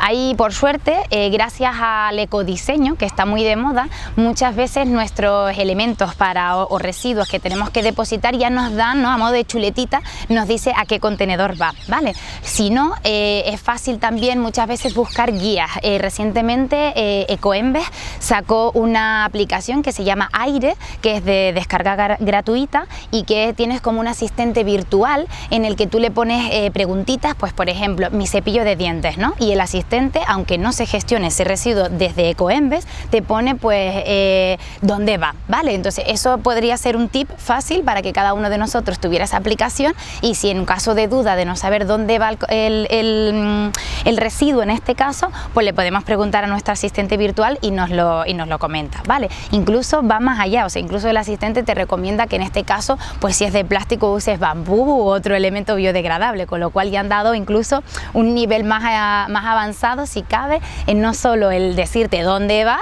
ahí por suerte, gracias al ecodiseño, que está muy de moda, muchas veces nuestros elementos o residuos que tenemos que depositar ya nos dan, ¿no?, a modo de chuletita, nos dice a qué contenedor va, ¿vale? Si no, es fácil también muchas veces buscar guías. Recientemente Ecoembes sacó una aplicación que se llama Aire, que es de descarga gratuita y que tienes como un asistente virtual en el que tú le pones preguntitas, pues por ejemplo, mi cepillo de dientes, ¿no? Y el asistente, aunque no se gestione ese residuo desde Ecoembes, te pone pues dónde va, ¿vale? Entonces eso podría ser un tip fácil para que cada uno de nosotros tuviera esa aplicación, y si en caso de duda de no saber dónde va el residuo en este caso, pues le podemos preguntar a nuestro asistente virtual y nos lo comenta, ¿vale? Incluso va más allá, o sea, incluso el asistente te recomienda que en este caso, pues si es de plástico uses bambú u otro elemento biodegradable, con lo cual ya han dado incluso un nivel más avanzado, si cabe, en no solo el decirte dónde va,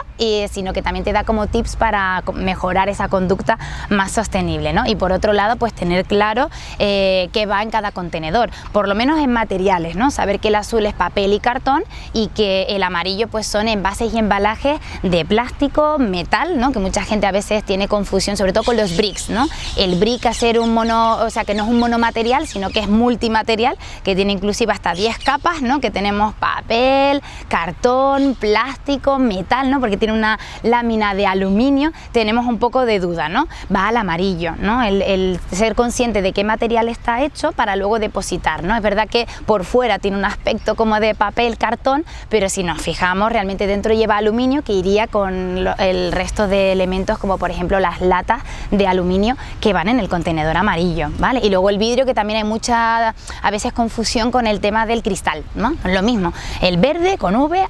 sino que también te da como tips para mejorar esa conducta más sostenible, ¿no? Y por otro lado, pues tener claro qué va en cada contenedor, por lo menos en materiales, ¿no? Saber que el azul es papel y cartón y que el amarillo pues son envases y embalajes de plástico, metal, ¿no? Que mucha gente a veces tiene confusión, sobre todo con los bricks, ¿no? El brick a ser un o sea, que no es un monomaterial, sino que es multimaterial, que tiene inclusive hasta 10 capas, ¿no? Que tenemos papel, cartón, plástico, metal, ¿no? Porque tiene una lámina de aluminio, tenemos un poco de duda, ¿no? Va al amarillo, ¿no? El ser consciente de qué material está hecho para luego depositar, ¿no? Es verdad que por fuera tiene un aspecto como de papel, cartón, pero si nos fijamos, realmente dentro lleva aluminio, que iría con el resto de elementos, como por ejemplo las latas de aluminio que van en el contenedor amarillo, ¿vale? Y luego el vidrio, que también hay mucha a veces confusión con el tema del cristal, ¿no? Lo mismo, el verde con V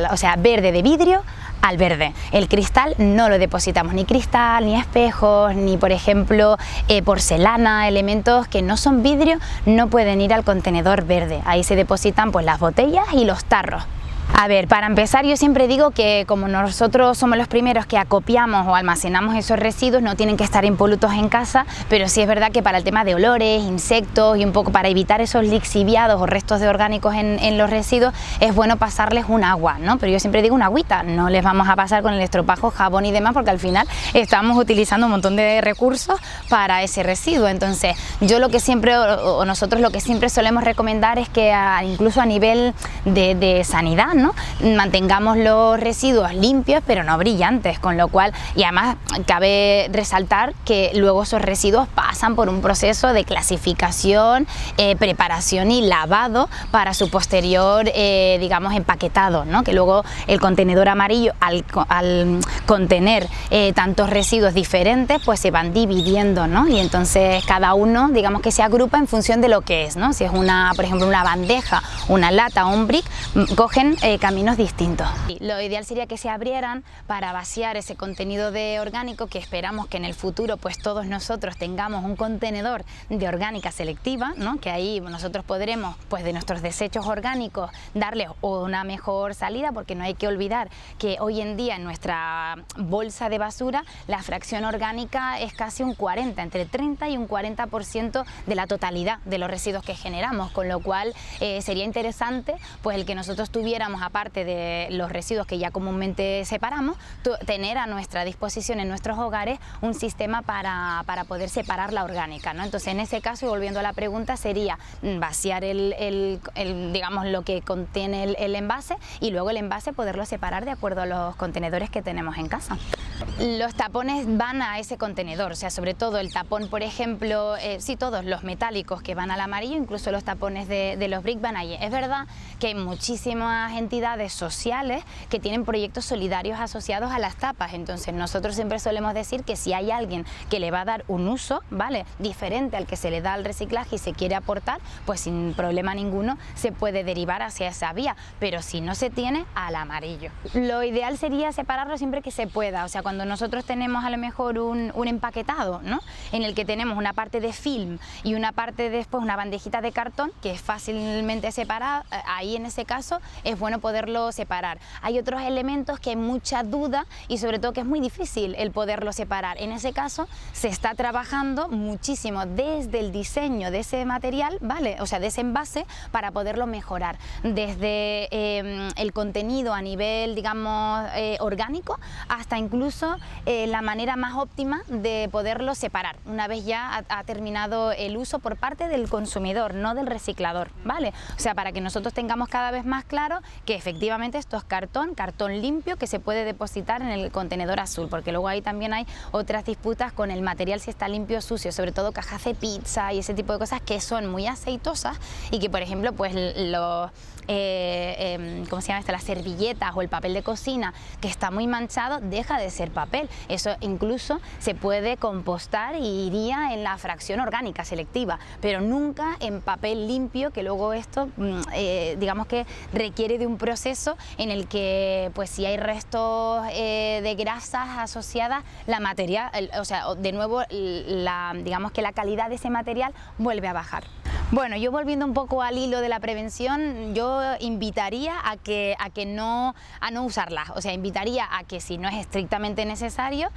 o sea, verde de vidrio al verde. El cristal no lo depositamos, ni cristal, ni espejos, ni por ejemplo porcelana, elementos que no son vidrio no pueden ir al contenedor verde. Ahí se depositan pues las botellas y los tarros. A ver, para empezar, yo siempre digo que como nosotros somos los primeros que acopiamos o almacenamos esos residuos, no tienen que estar impolutos en casa, pero sí es verdad que para el tema de olores, insectos y un poco para evitar esos lixiviados o restos de orgánicos en los residuos, es bueno pasarles un agua, ¿no? Pero yo siempre digo una agüita, no les vamos a pasar con el estropajo, jabón y demás, porque al final estamos utilizando un montón de recursos para ese residuo. Entonces, yo lo que siempre, o nosotros lo que siempre solemos recomendar es que incluso a nivel de sanidad, ¿no?, mantengamos los residuos limpios pero no brillantes, con lo cual, y además cabe resaltar que luego esos residuos pasan por un proceso de clasificación, preparación y lavado para su posterior, digamos, empaquetado, ¿no? Que luego el contenedor amarillo, al contener tantos residuos diferentes, pues se van dividiendo, ¿no? Y entonces cada uno, digamos, que se agrupa en función de lo que es, ¿no? Si es por ejemplo, una bandeja, una lata o un brick, cogen caminos distintos. Lo ideal sería que se abrieran para vaciar ese contenido de orgánico, que esperamos que en el futuro pues todos nosotros tengamos un contenedor de orgánica selectiva, ¿no? Que ahí nosotros podremos pues de nuestros desechos orgánicos darles una mejor salida, porque no hay que olvidar que hoy en día en nuestra bolsa de basura la fracción orgánica es casi un 40, entre 30 y un 40% de la totalidad de los residuos que generamos, con lo cual sería interesante pues el que nosotros tuviéramos, aparte de los residuos que ya comúnmente separamos, tener a nuestra disposición en nuestros hogares un sistema para poder separar la orgánica, ¿no? Entonces, en ese caso, y volviendo a la pregunta, sería vaciar digamos, lo que contiene el envase, y luego el envase poderlo separar de acuerdo a los contenedores que tenemos en casa. Los tapones van a ese contenedor, o sea, sobre todo el tapón, por ejemplo, sí, todos los metálicos que van al amarillo, incluso los tapones de los brick van allí. Es verdad que hay muchísimas entidades sociales que tienen proyectos solidarios asociados a las tapas, entonces nosotros siempre solemos decir que si hay alguien que le va a dar un uso, ¿vale?, diferente al que se le da al reciclaje y se quiere aportar, pues sin problema ninguno se puede derivar hacia esa vía, pero si no se tiene, al amarillo. Lo ideal sería separarlo siempre que se pueda, o sea, cuando nosotros tenemos a lo mejor un empaquetado, ¿no?, en el que tenemos una parte de film y una parte después una bandejita de cartón que es fácilmente separada, ahí en ese caso es bueno bueno poderlo separar. Hay otros elementos que hay mucha duda y sobre todo que es muy difícil el poderlo separar. En ese caso se está trabajando muchísimo desde el diseño de ese material, ¿vale? O sea, de ese envase, para poderlo mejorar. Desde el contenido a nivel, digamos, orgánico, hasta incluso la manera más óptima de poderlo separar, una vez ya ha terminado el uso por parte del consumidor, no del reciclador, ¿vale? O sea, para que nosotros tengamos cada vez más claro que efectivamente esto es cartón limpio que se puede depositar en el contenedor azul, porque luego ahí también hay otras disputas con el material, si está limpio o sucio, sobre todo cajas de pizza y ese tipo de cosas que son muy aceitosas y que, por ejemplo, pues los ¿cómo se llama esto? Las servilletas o el papel de cocina que está muy manchado deja de ser papel. Eso incluso se puede compostar y iría en la fracción orgánica selectiva, pero nunca en papel limpio, que luego esto digamos que requiere de un proceso en el que, pues, si hay restos de grasas asociadas, la materia, o sea, de nuevo digamos que la calidad de ese material vuelve a bajar. Bueno, yo volviendo un poco al hilo de la prevención, yo invitaría a no usarla, o sea, invitaría a que si no es estrictamente necesario,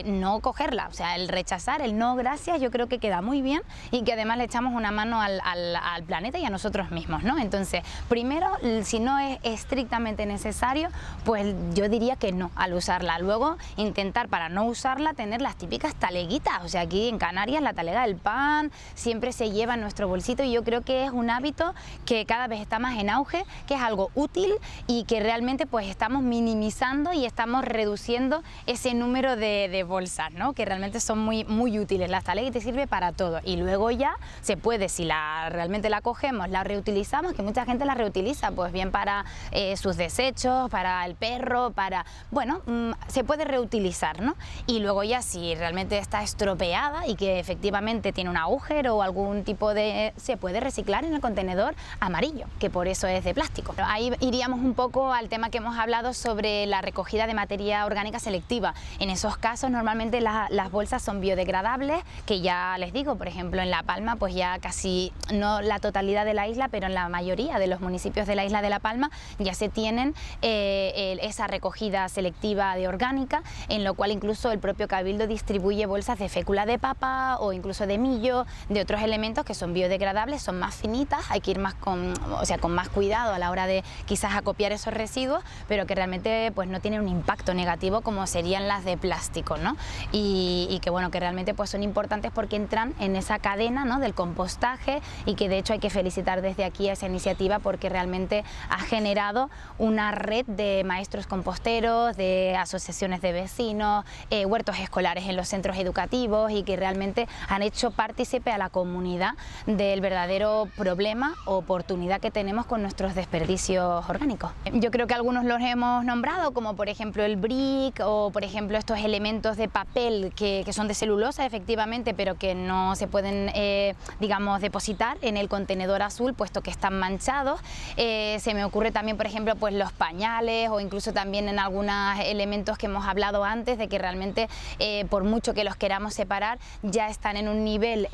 no cogerla, o sea, el rechazar, el no gracias, yo creo que queda muy bien y que además le echamos una mano al planeta y a nosotros mismos, ¿no? Entonces, primero, si no es estrictamente necesario, pues yo diría que no al usarla. Luego, intentar, para no usarla, tener las típicas taleguitas, o sea, aquí en Canarias la talega del pan siempre se lleva en nuestro bolsito y yo creo que es un hábito que cada vez está más en auge, que es algo útil y que realmente pues estamos minimizando y estamos reduciendo ese número de bolsas, ¿no? Que realmente son muy útiles. Las talegas te sirve para todo y luego ya se puede, si realmente la cogemos, la reutilizamos, que mucha gente la reutiliza, pues bien para sus desechos, para el perro, bueno, se puede reutilizar, ¿no? Y luego ya si realmente está estropeada y que efectivamente tiene un agujero o algún tipo de se puede reciclar en el contenedor amarillo, que por eso es de plástico. Ahí iríamos un poco al tema que hemos hablado sobre la recogida de materia orgánica selectiva. En esos casos normalmente las bolsas son biodegradables, que ya les digo, por ejemplo en La Palma, pues ya casi, no la totalidad de la isla, pero en la mayoría de los municipios de la isla de La Palma ya se tienen esa recogida selectiva de orgánica, en lo cual incluso el propio Cabildo distribuye bolsas de fécula de papa o incluso de millo, de otros elementos que son biodegradables, son más finitas, hay que ir más con más cuidado a la hora de quizás acopiar esos residuos, pero que realmente pues no tienen un impacto negativo como serían las de plástico, ¿no? Y que bueno, que realmente pues son importantes porque entran en esa cadena, ¿no?, del compostaje y que de hecho hay que felicitar desde aquí a esa iniciativa porque realmente ha generado una red de maestros composteros, de asociaciones de vecinos, huertos escolares en los centros educativos y que realmente han hecho partícipe a la comunidad del verdadero problema o oportunidad que tenemos con nuestros desperdicios orgánicos. Yo creo que algunos los hemos nombrado, como por ejemplo el brick o por ejemplo estos elementos de papel que son de celulosa efectivamente, pero que no se pueden digamos depositar en el contenedor azul puesto que están manchados. Se me ocurre también por ejemplo pues los pañales o incluso también en algunos elementos que hemos hablado antes de que realmente por mucho que los queramos separar ya están en un nivel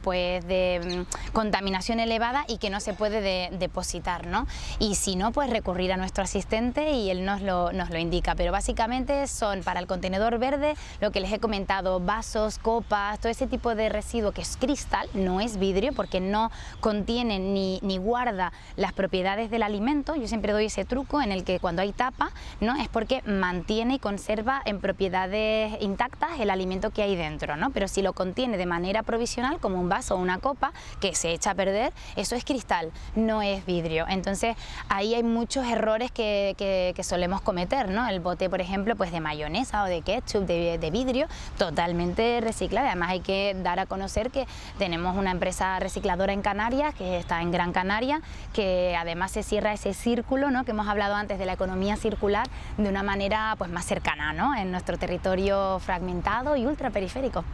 pues de contaminación elevada y que no se puede depositar, ¿no? Y si no, pues recurrir a nuestro asistente y él nos lo indica, pero básicamente son para el contenedor verde lo que les he comentado, vasos, copas, todo ese tipo de residuo que es cristal, no es vidrio porque no contiene ni guarda las propiedades del alimento. Yo siempre doy ese truco en el que cuando hay tapa, ¿no?, es porque mantiene y conserva en propiedades intactas el alimento que hay dentro, ¿no? Pero si lo contiene de manera provisional como un vaso o una copa que se echa a perder, eso es cristal, no es vidrio. Entonces ahí hay muchos errores que solemos cometer, ¿no? El bote, por ejemplo, pues de mayonesa o de ketchup de vidrio, totalmente reciclable. Además hay que dar a conocer que tenemos una empresa recicladora en Canarias, que está en Gran Canaria, que además se cierra ese círculo, ¿no?, que hemos hablado antes de la economía circular de una manera pues más cercana, ¿no?, en nuestro territorio fragmentado y ultraperiférico.